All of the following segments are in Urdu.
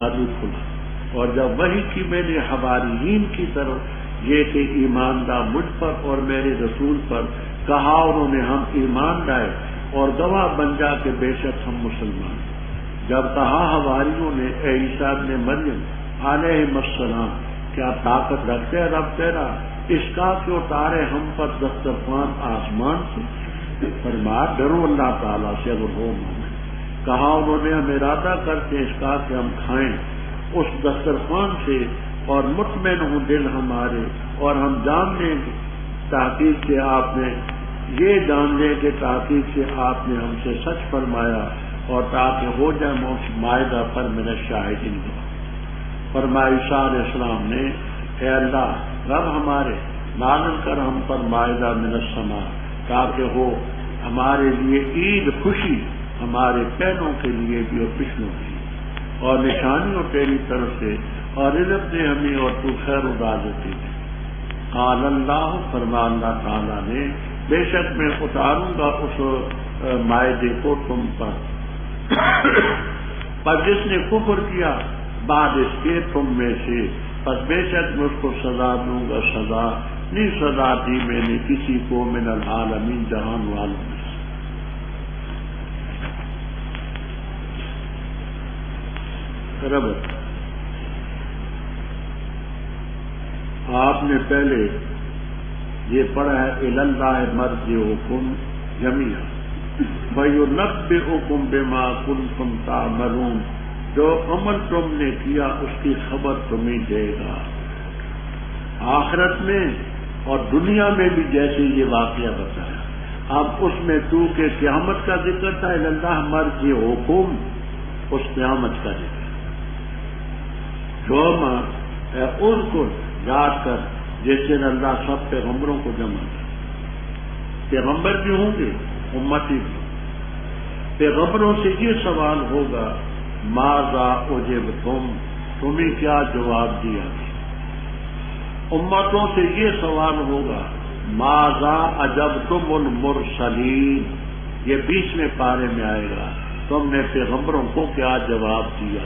کھلا، اور جب وحی کی میں نے حواریین کی طرف یہ کہ ایمان لا مجھ پر اور میرے رسول پر کہا، انہوں نے ہم ایمان لائے اور گواہ بن جا کے بے شک ہم مسلمان۔ جب کہا حواریوں نے اے عیسیٰ ابن مریم علیہ السلام، کیا طاقت رکھتے رب تیرا اس کا کہ اتارے ہم پر دسترخوان آسمان سے؟ فرمایا ڈرو اللہ تعالیٰ سے اگر ہو مومن۔ کہا انہوں نے ہم ارادہ کرتے اس کا کہ ہم کھائیں اس دسترخوان سے، اور مطمئن ہوں دل ہمارے، اور ہم جان لیں گے تحقیق سے آپ نے یہ جان لیں کہ تحقیق سے آپ نے ہم سے سچ فرمایا، اور تاکہ ہو جائے معاہدہ پر من الشاہدین۔ فرمایا عیسیٰ علیہ السلام نے اے اللہ رب ہمارے نازل کر ہم پر معاہدہ من السماء، تاکہ ہو ہمارے لیے عید خوشی، ہمارے پہنوں کے لیے بھی اور پچھلوں کے لیے، اور نشانیوں تیری طرف سے، اور رزق دے ہمیں اور تو خیر و رازقی دے۔ قال اللہ، فرما اللہ تعالیٰ نے بے شک میں اتاروں گا اس معاہدے کو تم پر، پر جس نے کفر کیا بعد اس کے تم میں سے، پس بے شک میں اس کو سزا دوں گا، سزا نہیں سزا دی میں نے کسی کو من العالمین جہان والوں میں۔ ربط آپ نے پہلے یہ پڑھا ہے الی اللہ مرجعکم جمیعا فینبئکم بما کنتم تعملون، جو عمل تم نے کیا اس کی خبر تمہیں دے گا، آخرت میں اور دنیا میں بھی جیسے یہ واقعہ بتایا۔ اب اس میں تو کہ قیامت کا ذکر تھا، الی اللہ مرجعکم، اس قیامت کا ذکر جو ان کو یاد کر جس دن اللہ سب پیغمبروں کو جمع کر، پیغمبر بھی ہوں گے امتی بھی، پیغمبروں سے یہ سوال ہوگا ماذا اجبتم، تمہیں کیا جواب دیا، امتوں سے یہ سوال ہوگا ماذا اجبتم المرسلین، یہ 20ویں پارے میں آئے گا، تم نے پیغمبروں کو کیا جواب دیا۔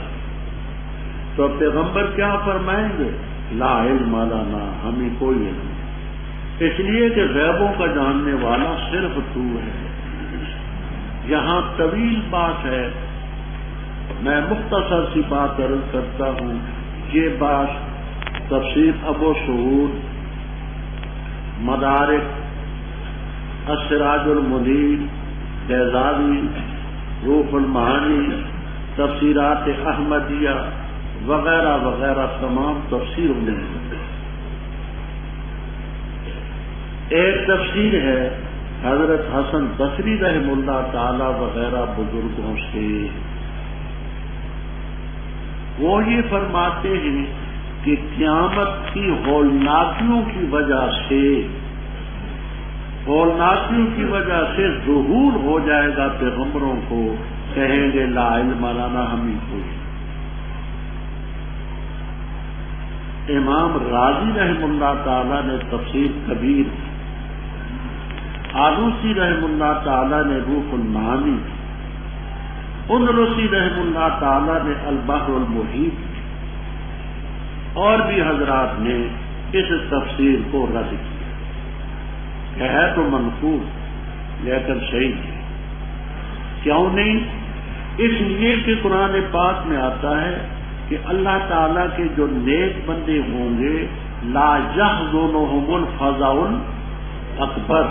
تو پیغمبر کیا فرمائیں گے لا علم لنا، ہمیں کوئی علم نہیں، اس لیے کہ غیبوں کا جاننے والا صرف تو ہے۔ یہاں طویل بات ہے، میں مختصر سی بات عرض کرتا ہوں۔ یہ بات تفسیر ابو سعود، مدارک، السراج المنیر، بیضاوی، روح المعانی، تفسیرات احمدیہ وغیرہ وغیرہ تمام تفسیروں میں ایک تفسیر ہے حضرت حسن بصری رحم اللہ تعالی وغیرہ بزرگوں سے، وہ یہ فرماتے ہیں کہ قیامت کی ہولناکیوں کی وجہ سے، ہولناکیوں کی وجہ سے ظہور ہو جائے گا پیغمبروں کو، کہیں گے لا علم لنا، ہمیں کوئی۔ امام راضی رحم اللہ تعالی نے تفسیر کبیر، آلوسی رحم اللہ تعالی نے روح المعانی، اندلسی رحم اللہ تعالی نے البحر المحیط، اور بھی حضرات نے اس تفسیر کو رد کیا کہ ہے تو منقول لیکن صحیح نہیں۔ کیوں نہیں؟ اس لیے کہ قرآن پاک میں آتا ہے کہ اللہ تعالیٰ کے جو نیک بندے ہوں گے لا یحزنہم الفزع الاکبر،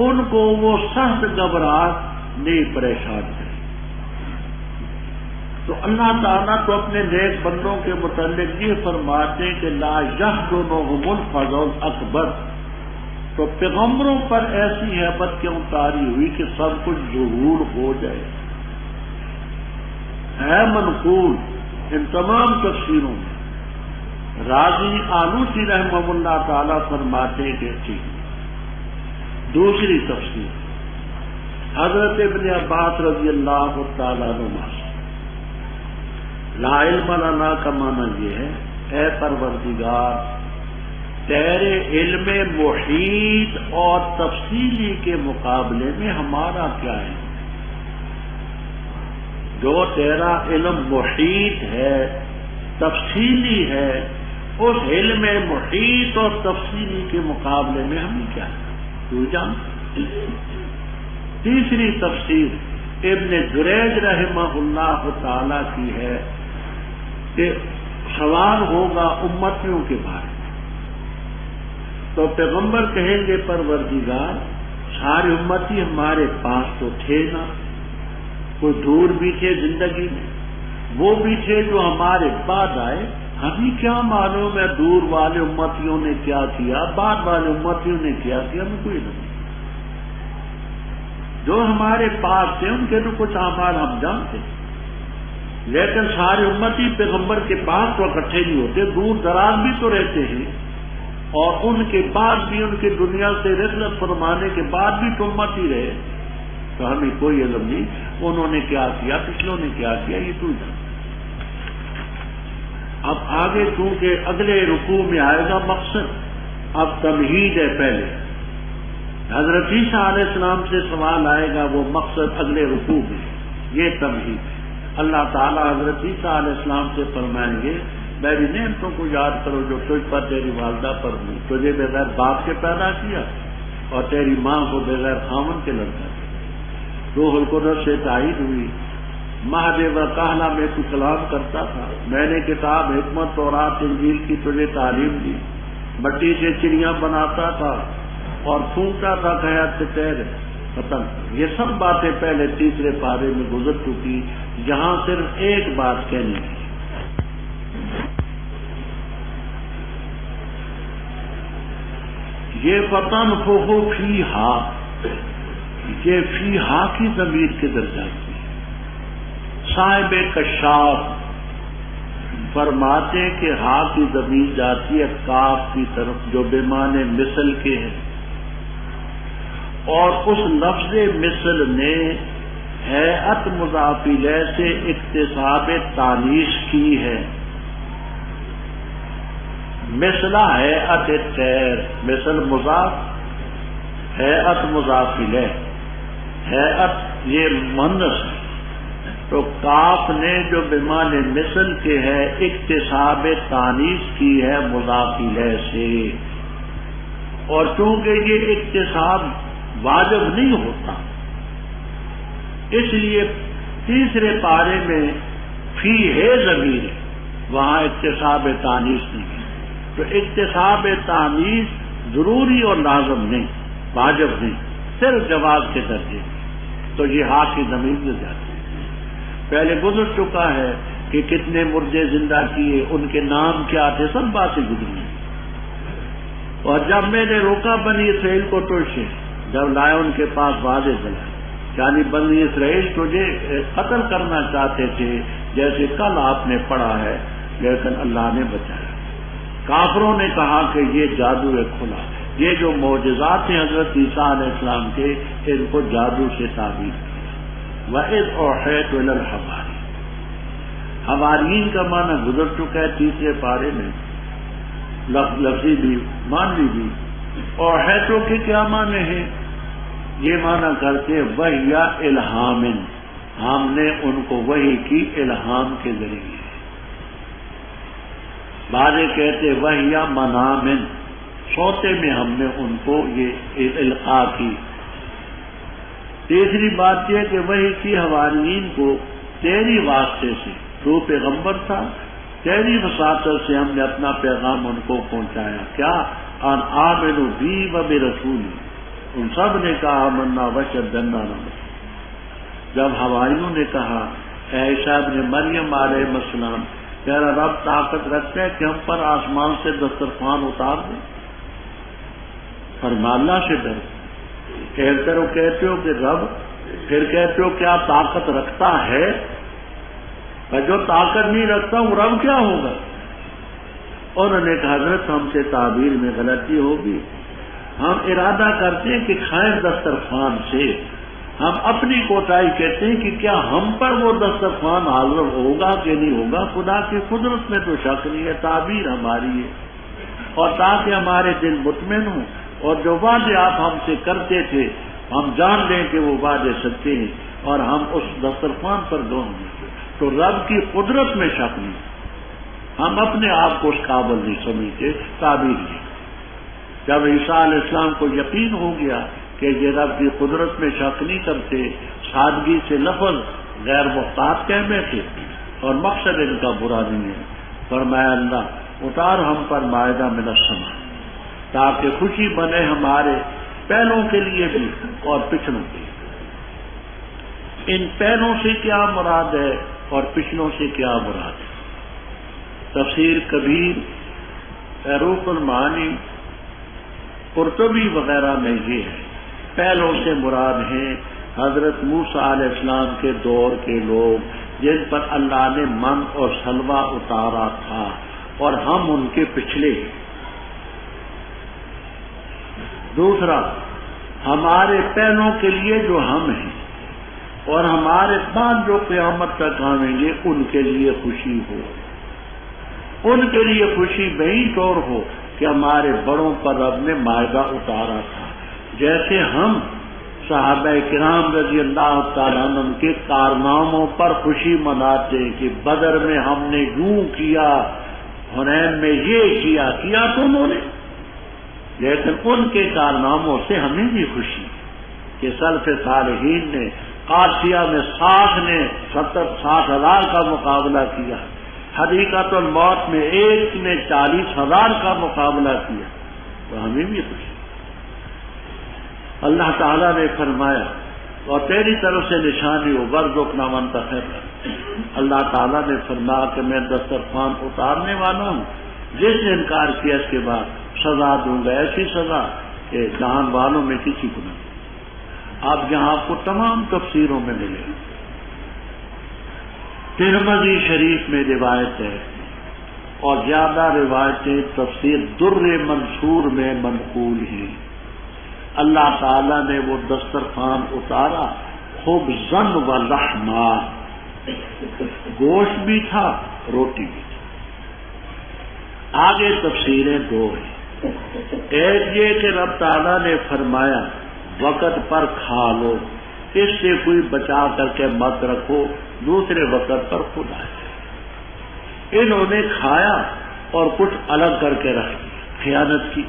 ان کو وہ سخت گھبراہٹ نہیں پریشان کرے۔ تو اللہ تعالیٰ تو اپنے نیک بندوں کے متعلق یہ فرماتے ہیں کہ لا یحزنہم الفزع الاکبر، تو پیغمبروں پر ایسی ہیبت کیوں طاری ہوئی کہ سب کچھ ظہور ہو جائے، ہے منقول ان تمام تفسیروں میں۔ راضی آلوسی رحمہ اللہ تعالی فرماتے کہ ٹھیک۔ دوسری تفسیر حضرت ابن عباس رضی اللہ تعالیٰ عنہ، لا علم لنا کا معنی یہ ہے اے پروردگار تیرے علم محیط اور تفصیلی کے مقابلے میں ہمارا کیا ہے، جو تیرا علم محیط ہے، تفصیلی ہے، اس علم محیط اور تفصیلی کے مقابلے میں ہمیں کیا تو جان۔ تیسری تفسیر ابن جریج رحمہ اللہ تعالی کی ہے کہ سوال ہوگا امتیوں کے بارے میں، تو پیغمبر کہیں گے پروردگار سارے امتی ہمارے پاس تو تھے نا، کوئی دور بھی تھے زندگی میں، وہ بھی تھے جو ہمارے بعد آئے، ہمیں کیا معلوم ہے دور والے امتیوں نے کیا کیا، بعد والے امتیوں نے کیا کیا، ہمیں کوئی نہیں۔ جو ہمارے پاس تھے ان کے تو کچھ اعمال ہم جانتے، لیکن سارے امتی پیغمبر کے پاس تو اکٹھے نہیں ہوتے، دور دراز بھی تو رہتے ہیں، اور ان کے بعد بھی ان کی دنیا سے رحلت فرمانے کے بعد بھی تو امتی رہے، تو ہمیں کوئی علم نہیں انہوں نے کیا کیا، پچھلوں نے کیا کیا، یہ تو جانتے۔ اب آگے چونکہ اگلے رکوع میں آئے گا مقصد، اب تمہید ہے پہلے حضرت عیسیٰ علیہ السلام سے سوال آئے گا، وہ مقصد اگلے رکوع میں، یہ تمہید ہے۔ اللہ تعالیٰ حضرت عیسیٰ علیہ السلام سے فرمائیں گے میری نعمتوں کو یاد کرو جو تجھ پر تیری والدہ پر ہوئی، تجھے بغیر باپ کے پیدا کیا اور تیری ماں کو بغیر خاوند کے لڑکا کیا، روح القدس سے تائید ہوئی، مہد و کہلا میں تو کلام کرتا تھا، میں نے کتاب حکمت تورات انجیل کی تجھے تعلیم دی، مٹی سے چڑیاں بناتا تھا اور پھونکتا تھا قیادت سے پیر ختم۔ یہ سب باتیں پہلے تیسرے پارے میں گزر چکی، جہاں صرف ایک بات کہنی ہے، یہ فتن فہو فی ہا، یہ فی ہا کی ضمیر کدھر جاتی ہے؟ صاحب کشاف فرماتے ہیں کہ ہا کی ضمیر جاتی ہے کاف کی طرف جو بمعنی مثل کے ہے، اور اس لفظ مثل نے ہیئت مضاف الیہ سے اکتساب تانیث کی ہے۔ مثلا ہیئت الطیر، مثل مضاف، ہیئت مضاف الیہ، ہیئت یہ مؤنث ہے، تو کاف نے جو بمعنی مثل کے ہے اکتساب تانیث کی ہے مضاف الیہ سے، اور چونکہ یہ اکتساب واجب نہیں ہوتا اس لیے تیسرے پارے میں فی ہے ضمیر ہے، وہاں اکتساب تانیث نہیں ہے، تو اکتساب تانیث ضروری اور لازم نہیں، واجب نہیں، صرف جواز کے درجے میں، تو یہ ہا کی ضمیر مل جاتی ہے۔ پہلے گزر چکا ہے کہ کتنے مردے زندہ کیے، ان کے نام کیا تھے، سب باتیں گزری ہیں، اور جب میں نے روکا بنی اسرائیل کو تجھ سے، جب لائے ان کے پاس وعدے دلائے، یعنی بنی اسرائیل تجھے قتل کرنا چاہتے تھے جیسے کل آپ نے پڑھا ہے، لیکن اللہ نے بچایا۔ کافروں نے کہا کہ یہ جادو ہے کھلا، یہ جو معجزات ہیں حضرت عیسیٰ علیہ السلام کے، ان کو جادو سے تعبیر کیا۔ وَإِذْ أُوحِيتُ إِلَى الْحَوَارِيِّينَ، حواریین کا معنی گزر چکا ہے تیسرے پارے میں، لفظی بھی معنوی بھی، اور حیتوں کے کیا معنی ہیں؟ یہ معنی کرتے ہیں وحی الہام، ہم نے ان کو وحی کی الہام کے ذریعے، بعضے کہتے وحی منام، سوتے میں ہم نے ان کو یہ القاء کی۔ تیسری بات یہ کہ وحی کی حواریین کو تیری واسطے سے، تو پیغمبر تھا، تیری وساطت سے ہم نے اپنا پیغام ان کو پہنچایا، کیا ان آمنوا بی و برسولی، ان سب نے کہا آمنا وشهدنا نہ۔ جب حواریوں نے کہا اے عیسیٰ ابن مریم علیہ السلام، تیرا رب طاقت رکھتا ہے کہ ہم پر آسمان سے دسترخوان اتار دیں؟ فرما اللہ سے ڈر، کہتے ہو کہ رب، پھر کہتے ہو کیا طاقت رکھتا ہے؟ اور جو طاقت نہیں رکھتا وہ رب کیا ہوگا؟ انہوں نے کہا حضرت ہم سے تعبیر میں غلطی ہوگی، ہم ارادہ کرتے ہیں کہ کھائیں دسترخوان سے، ہم اپنی کوتاہی کہتے ہیں کہ کیا ہم پر وہ دسترخوان حاضر ہوگا کہ نہیں ہوگا، خدا کی قدرت میں تو شک نہیں ہے، تعبیر ہماری ہے، اور تاکہ ہمارے دل مطمئن ہوں، اور جو وعدے آپ ہم سے کرتے تھے ہم جان لیں کہ وہ وعدے سچے ہیں، اور ہم اس دسترخوان پر گئے ہیں، تو رب کی قدرت میں شک نہیں، ہم اپنے آپ کو اس قابل نہیں سمجھتے تعبیر نہیں۔ جب عیسیٰ علیہ السلام کو یقین ہو گیا کہ یہ رب کی قدرت میں شک نہیں کرتے، سادگی سے لفظ غیر محتاط کہہ میں تھے اور مقصد ان کا برا نہیں ہے، فرمایا اللہ اتار ہم پر مائدہ من السماء تاکہ خوشی بنے ہمارے پہلوں کے لیے بھی اور پچھلوں کے لیے۔ ان پہلوں سے کیا مراد ہے اور پچھلوں سے کیا مراد ہے؟ تفسیر کبیر، روح المعانی، قرطبی وغیرہ میں یہ ہے، پہلوں سے مراد ہیں حضرت موسیٰ علیہ السلام کے دور کے لوگ جن پر اللہ نے من اور سلوہ اتارا تھا اور ہم ان کے پچھلے۔ دوسرا، ہمارے پہلوں کے لیے جو ہم ہیں اور ہمارے بعد جو قیامت تک آئیں گے ان کے لیے خوشی ہو، ان کے لیے خوشی بہی طور ہو کہ ہمارے بڑوں پر رب نے مائدہ اتارا تھا، جیسے ہم صحابہ کرام رضی اللہ تعالیٰ عنہ کے کارناموں پر خوشی مناتے کہ بدر میں ہم نے یوں کیا، حنین میں یہ کیا تو انہوں نے، لیکن ان کے کارناموں سے ہمیں بھی خوشی کہ سلف صالحین نے قادسیہ میں 60 نے 60,000 کا مقابلہ کیا، حدیقۃ الموت میں ایک نے 40,000 کا مقابلہ کیا، تو ہمیں بھی خوشی۔ اللہ تعالیٰ نے فرمایا اور تیری طرف سے نشانی ہو وارزقنا من خیر، اللہ تعالیٰ نے فرمایا کہ میں دسترخوان اتارنے والا ہوں، جس نے انکار کیا اس کے بعد سزا دوں گا، ایسی سزا کہ جہان والوں میں کسی کو نہ۔ اب یہاں آپ کو تمام تفسیروں میں ملے گا۔ ترمذی شریف میں روایت ہے اور زیادہ روایتیں تفسیر در منصور میں منقول ہیں، اللہ تعالیٰ نے وہ دسترخوان اتارا خبزاً و لحما، گوشت بھی تھا روٹی بھی تھی۔ آگے تفسیریں دو ہیں، ایک یہ کہ رب تعالیٰ نے فرمایا وقت پر کھا لو، اس سے کوئی بچا کر کے مت رکھو، دوسرے وقت پر خود آئے۔ انہوں نے کھایا اور کچھ الگ کر کے رکھ دیا، خیانت کی۔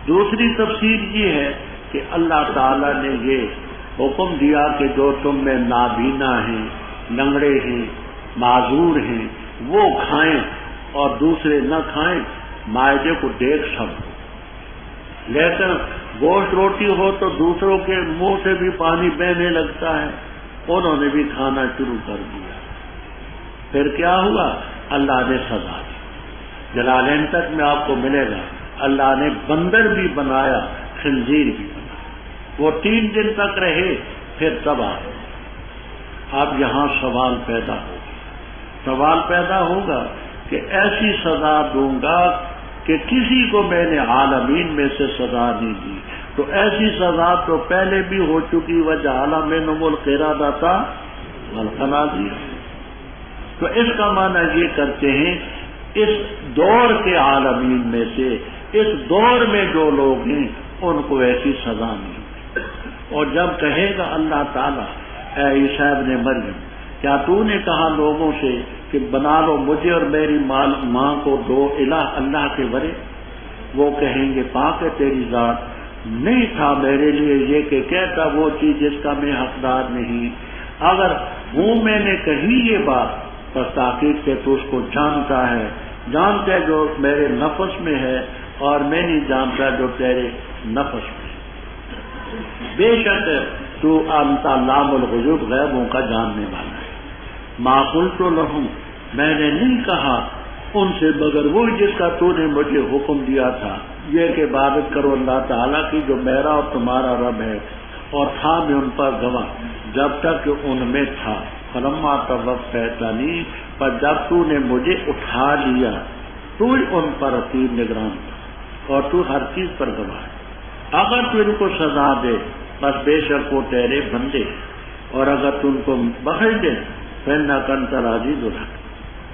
دوسری تفسیر یہ ہے کہ اللہ تعالیٰ نے یہ حکم دیا کہ جو تم میں نابینا ہیں، لنگڑے ہیں، معذور ہیں وہ کھائیں اور دوسرے نہ کھائیں، مائدے کو دیکھ سب۔ لیکن گوشت روٹی ہو تو دوسروں کے منہ سے بھی پانی بہنے لگتا ہے، انہوں نے بھی کھانا شروع کر دیا۔ پھر کیا ہوا؟ اللہ نے سزا دی۔ جلالین تک میں آپ کو ملے گا، اللہ نے بندر بھی بنایا، خنزیر بھی بنایا، وہ 3 دن تک رہے، پھر تباہ۔ اب یہاں سوال پیدا ہوگا کہ ایسی سزا دوں گا کہ کسی کو میں نے عالمین میں سے سزا نہیں دی، تو ایسی سزا تو پہلے بھی ہو چکی، وجعل منهم القردۃ والخنازیر۔ تو اس کا معنی یہ کرتے ہیں اس دور کے عالمین میں سے، اس دور میں جو لوگ ہیں ان کو ایسی سزا نہیں۔ اور جب کہے گا اللہ تعالیٰ اے عیسیٰ ابن مریم، کیا تو نے کہا لوگوں سے کہ بنا لو مجھے اور میری ماں کو 2 الہ اللہ کے ورے؟ وہ کہیں گے پاک ہے تیری ذات، نہیں تھا میرے لیے یہ کہ کہتا وہ چیز جس کا میں حقدار نہیں۔ اگر ہوں میں نے کہی یہ بات پس تحقیق سے تو اس کو جانتا ہے، جانتا ہے جو میرے نفس میں ہے اور میں نہیں جانتا جو تیرے نفس میں ہے۔ بے شک تو انت علام الغیوب، غیبوں کا جاننے والا ہے۔ ما قلت لہم، میں نے نہیں کہا ان سے مگر وہی جس کا تو نے مجھے حکم دیا تھا، یہ کہ عبادت کرو اللہ تعالیٰ کی جو میرا اور تمہارا رب ہے، اور تھا میں ان پر گواہ جب تک کہ ان میں تھا۔ فلما توفیتنی، پر جب تو نے مجھے اٹھا لیا تو ہی ان پر رقیب نگران تھا اور تو ہر چیز پر گواہ ہے۔ اگر تو ان کو سزا دے بس بے شک وہ تیرے بندے، اور اگر تو ان کو بخش دے فإنک انت العزیز الحکیم۔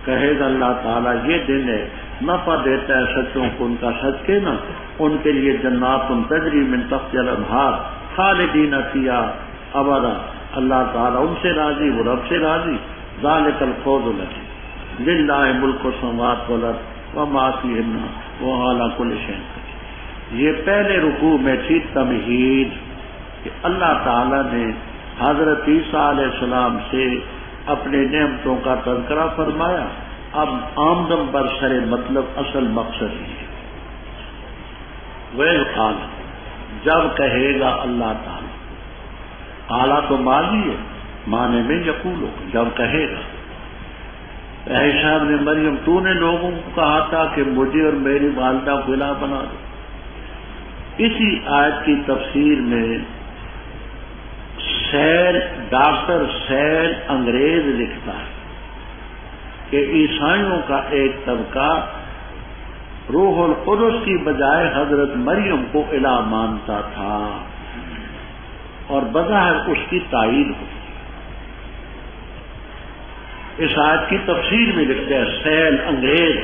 کہے گا اللہ تعالیٰ یہ دن ہے، نفع دیتا ہے سچوں کو ان کا سچ کہنا، ان کے لیے جنات تجری من تحتها الانہار خالدین فیہا ابدا، اللہ تعالیٰ ان سے راضی، وہ رب سے راضی. ذالک الفوز العظیم. للہ ملک السماوات والارض وما فیہن وہو علی کل شیء قدیر. یہ پہلے رکوع میں تھی تمہید کہ اللہ تعالیٰ نے حضرت عیسیٰ علیہ السلام سے اپنے نعمتوں کا تذکرہ فرمایا. اب آمدم برسر مطلب اصل مقصد ہی ہے. وہ قال جب کہے گا اللہ تعالیٰ، قالا تو ماضی ہے، معنی میں یقول ہوگا جب کہے گا. اے عیسیٰ ابن مریم تو نے لوگوں کو کہا تھا کہ مجھے اور میری والدہ کو الہ بنا دو. اسی آیت کی تفسیر میں ڈاکٹر سیل انگریز لکھتا ہے کہ عیسائیوں کا ایک طبقہ روح القدس کی بجائے حضرت مریم کو الہ مانتا تھا اور بظاہر اس کی تائید ہوتی. اس آیت کی تفسیر میں لکھتے ہیں سیل انگریز،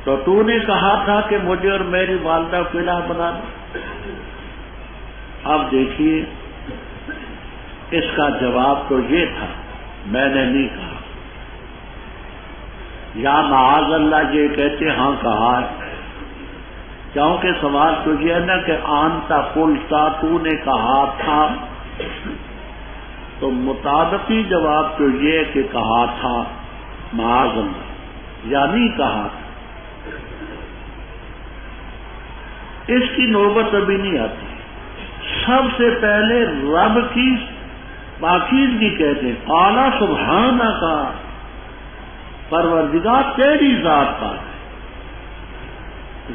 تو نے کہا تھا کہ مجھے اور میری والدہ کو الہ بنا دو. اب دیکھیے اس کا جواب تو یہ تھا، میں نے نہیں کہا. یا معاذ اللہ یہ کہتے ہاں کہا ہے، کیونکہ سوال تو یہ ہے نا کہ آنتا قلتا تو نے کہا تھا، تو مطابقی جواب تو یہ کہ کہا تھا معاذ اللہ، یا نہیں کہا تھا. اس کی نوبت ابھی نہیں آتی. سب سے پہلے رب کی پاکیزگی کہتے ہیں. اعلیٰ سبحانہ کا پروردگار تیری ذات کا ہے.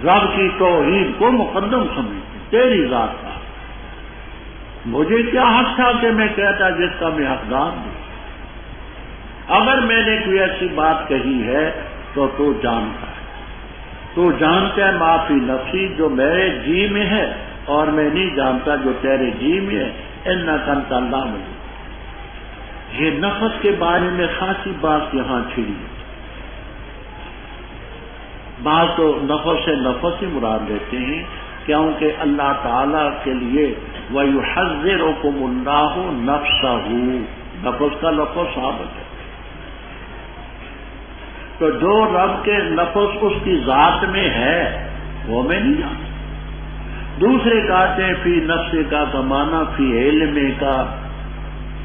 رب کی توحید کو مقدم سمجھتے تیری ذات کا. مجھے کیا حق تھا کہ میں کہتا جس کا میں حقدار ہوں. اگر میں نے کوئی ایسی بات کہی ہے تو جانتا ہے. تو جانتا ہے معافی نفسی جو میرے جی میں ہے اور میں نہیں جانتا جو تیرے جی میں ہے. انک انت علام الغیوب. یہ نفس کے بارے میں خاصی بات یہاں چھڑی ہے. بعض تو نفس سے نفس ہی مراد لیتے ہیں کیونکہ اللہ تعالیٰ کے لیے وَيُحَذِّرُكُمُ اللَّهُ نَفْسَهُ نفس کا لفظ ثابت ہے. تو جو رب کے نفس اس کی ذات میں ہے وہ میں نہیں جانتا. دوسرے کہتے ہیں فی نفس کا زمانہ فی علم کا،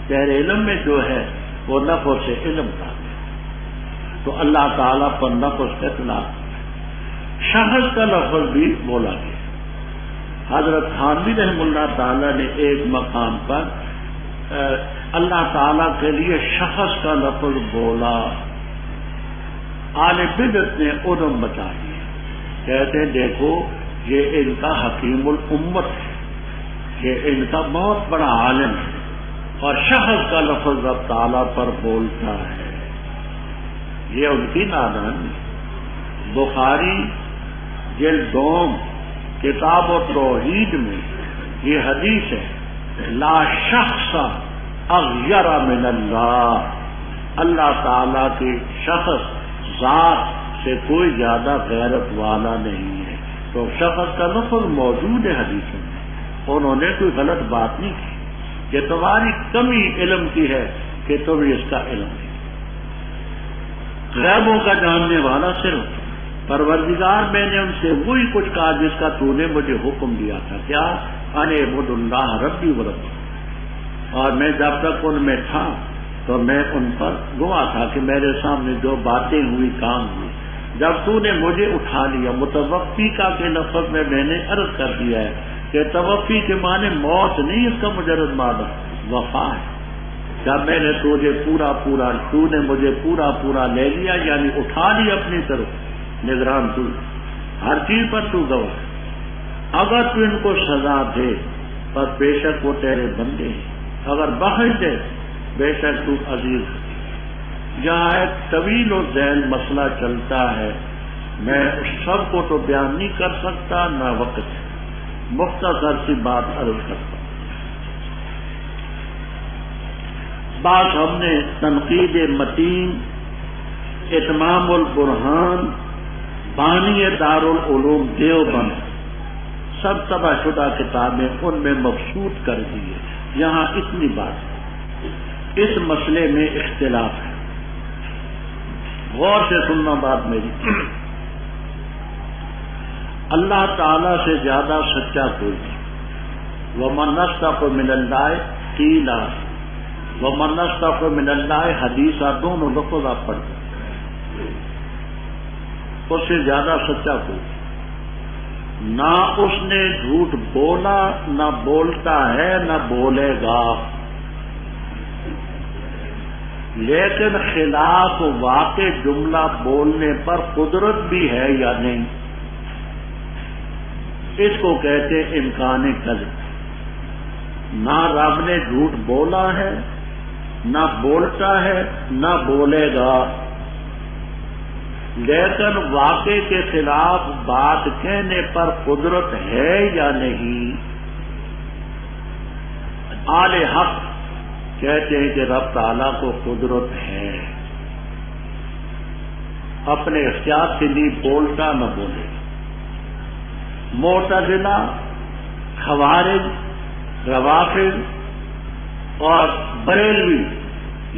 تیرے علم میں جو ہے وہ نفس سے علم کا ہے. تو اللہ تعالیٰ پر نفس کا اطلاق. شخص کا لفظ بھی بولا گیا. حضرت خانوی رحم اللہ تعالیٰ نے ایک مقام پر اللہ تعالیٰ کے لیے شخص کا لفظ بولا. آل بدعت نے علم بتائی، کہتے ہیں دیکھو یہ ان کا حکیم الامت ہے، یہ ان کا بہت بڑا عالم ہے، اور شخص کا لفظ رب تعالیٰ پر بولتا ہے. یہ ان کی نادانی. بخاری جلد 2 کتاب و توحید میں یہ حدیث ہے لا شخص اغیر من اللہ. اللہ تعالیٰ کے شخص ذات سے کوئی زیادہ غیرت والا نہیں ہے. تو شخص کا لفظ موجود ہے حدیث میں. انہوں نے کوئی غلط بات نہیں کی کہ تمہاری کمی علم کی ہے کہ تم اس کا علم نہیں. غیبوں کا جاننے والا صرف پروردگار. میں نے ان سے وہی کچھ کہا جس کا تو نے مجھے حکم دیا تھا. کیا؟ ان اعبدوا اللہ ربی و ربکم. اور میں جب تک ان میں تھا تو میں ان پر گواہ تھا کہ میرے سامنے جو باتیں ہوئی کام ہوئی. جب تو نے مجھے اٹھا لیا متوفی کا کے لفظ میں نے عرض کر دیا ہے کہ توفی کے معنی موت نہیں، اس کا مجرد معنی وفا ہے. جب میں نے تو نے مجھے پورا لے لیا، یعنی اٹھا لیا اپنی طرف، نگران تو ہر چیز پر تو گواہ. اگر تو ان کو سزا دے پر بے شک وہ تیرے بندے ہیں، اگر بخش دے بے شک تو عزیز. یہاں ایک طویل و ذیل مسئلہ چلتا ہے، میں اس سب کو تو بیان نہیں کر سکتا، نہ وقت ہے. مختصر سی بات عرض کرتا ہوں. بات ہم نے تنقید متین، اتمام البرہان، بانی دارالعلوم دیوبند، سب طبع شدہ کتابیں ان میں مبسوط کر دی ہے. یہاں اتنی بات ہے، اس مسئلے میں اختلاف ہے، غور سے سننا بات میری۔ اللہ تعالی سے زیادہ سچا کوئی نہیں۔ وَمَنْ أَصْدَقُ مِنَ اللَّهِ قِيلًا وَمَنْ أَصْدَقُ مِنَ اللَّهِ حدیثہ، دونوں لفظ آپ پڑھتے ہیں، اس سے زیادہ سچا کوئی نہیں۔ نہ اس نے جھوٹ بولا، نہ بولتا ہے، نہ بولے گا، لیکن خلاف واقع جملہ بولنے پر قدرت بھی ہے یا نہیں، اس کو کہتے ہیں امکان کذب۔ نہ رب نے جھوٹ بولا ہے، نہ بولتا ہے، نہ بولے گا، لیکن واقع کے خلاف بات کہنے پر قدرت ہے یا نہیں۔ اہل حق کہتے ہیں کہ رب تعالیٰ کو قدرت ہے، اپنے اختیار سے نہیں بولتا نہ بولے گا۔ معتزلہ، خوارج، روافض اور بریلوی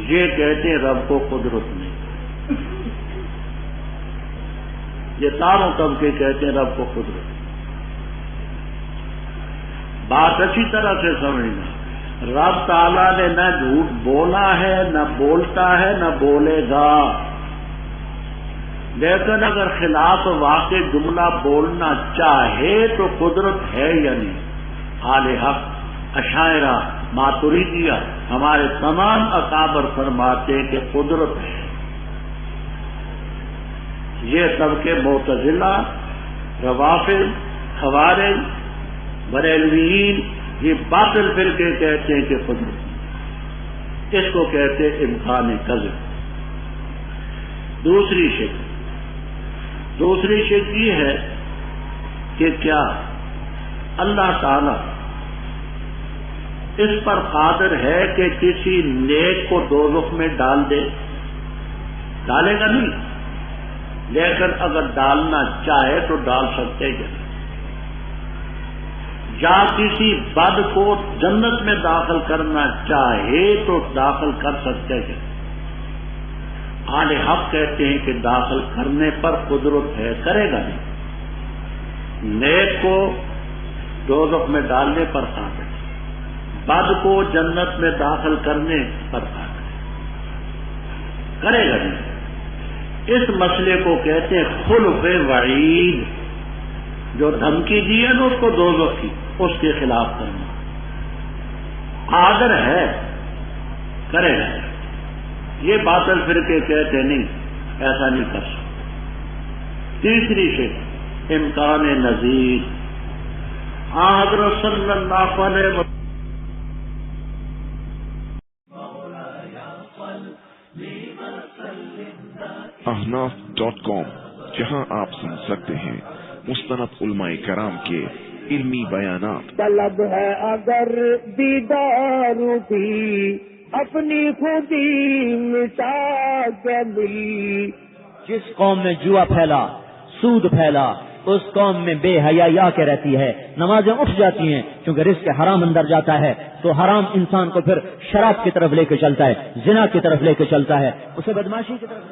یہ کہتے ہیں رب کو قدرت نہیں۔ یہ تاروں طبقے کہتے ہیں رب کو قدرت۔ بات اچھی طرح سے سمجھنا، رب تعالیٰ نے نہ جھوٹ بولا ہے، نہ بولتا ہے، نہ بولے گا، لیکن اگر خلاف واقع جملہ بولنا چاہے تو قدرت ہے یا نہیں۔ اہل حق، اشاعرہ، ماتریدیہ، ہمارے تمام اکابر فرماتے ہیں کہ قدرت ہے۔ یہ طبقے معتزلہ، روافض، خوارج، بریلویین، یہ باطل فرقے کہتے ہیں کہ قدرت، اس کو کہتے ہیں امکان کذب۔ دوسری شک یہ ہے کہ کیا اللہ تعالی اس پر قادر ہے کہ کسی نیک کو دوزخ میں ڈال دے؟ ڈالے گا نہیں، لیکن اگر ڈالنا چاہے تو ڈال سکتے ہیں، یا کسی بد کو جنت میں داخل کرنا چاہے تو داخل کر سکتے ہیں۔ اہل حق کہتے ہیں کہ داخل کرنے پر قدرت ہے، کرے گا نہیں، نیک کو دوزخ میں ڈالنے پر قادر، بد کو جنت میں داخل کرنے پر قادر، کرے گا نہیں۔ اس مسئلے کو کہتے ہیں خلف وعید، جو دھمکی دی ہے نا اس کو دوزخ کی، اس کے خلاف کرنا، قادر ہے، کرے گا۔ یہ باطل فرقے کہتے نہیں، ایسا نہیں کر سکتے۔ تیسری شک امکان نظیر، حضرت صلی اللہ علیہ وسلم ahnaf.com، جہاں آپ سن سکتے ہیں مستند علماء کرام کے علمی بیانات۔ طلب ہے اگر دیدار بھی اپنی خودی مٹا کے ملی۔ جس قوم میں جوا پھیلا، سود پھیلا، اس قوم میں بے حیائی آ کے رہتی ہے، نمازیں اٹھ جاتی ہیں کیونکہ رزق حرام اندر جاتا ہے، تو حرام انسان کو پھر شراب کی طرف لے کے چلتا ہے، زنا کی طرف لے کے چلتا ہے، اسے بدماشی کی طرف۔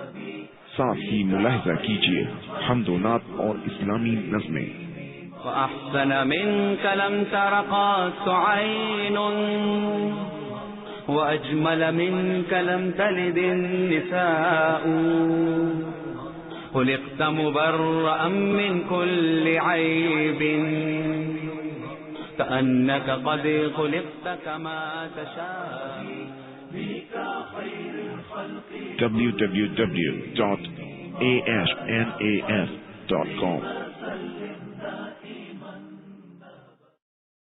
ساتھ ہی ملاحظہ کیجیے حمد و نعت اور اسلامی نظمیں۔ وَأَحْسَنَ مِنْكَ لَمْ تَرَ قَطُّ عَيْنٌ وَأَجْمَلَ مِنْكَ لَمْ تَلِدِ النِّسَاءُ خُلِقْتَ مُبَرَّأً مِنْ كُلِّ عَيْبٍ كَأَنَّكَ قَدْ خُلِقْتَ كَمَا تَشَاءُ بِكَ خَيْرُ الْخَلْقِ www.asnas.com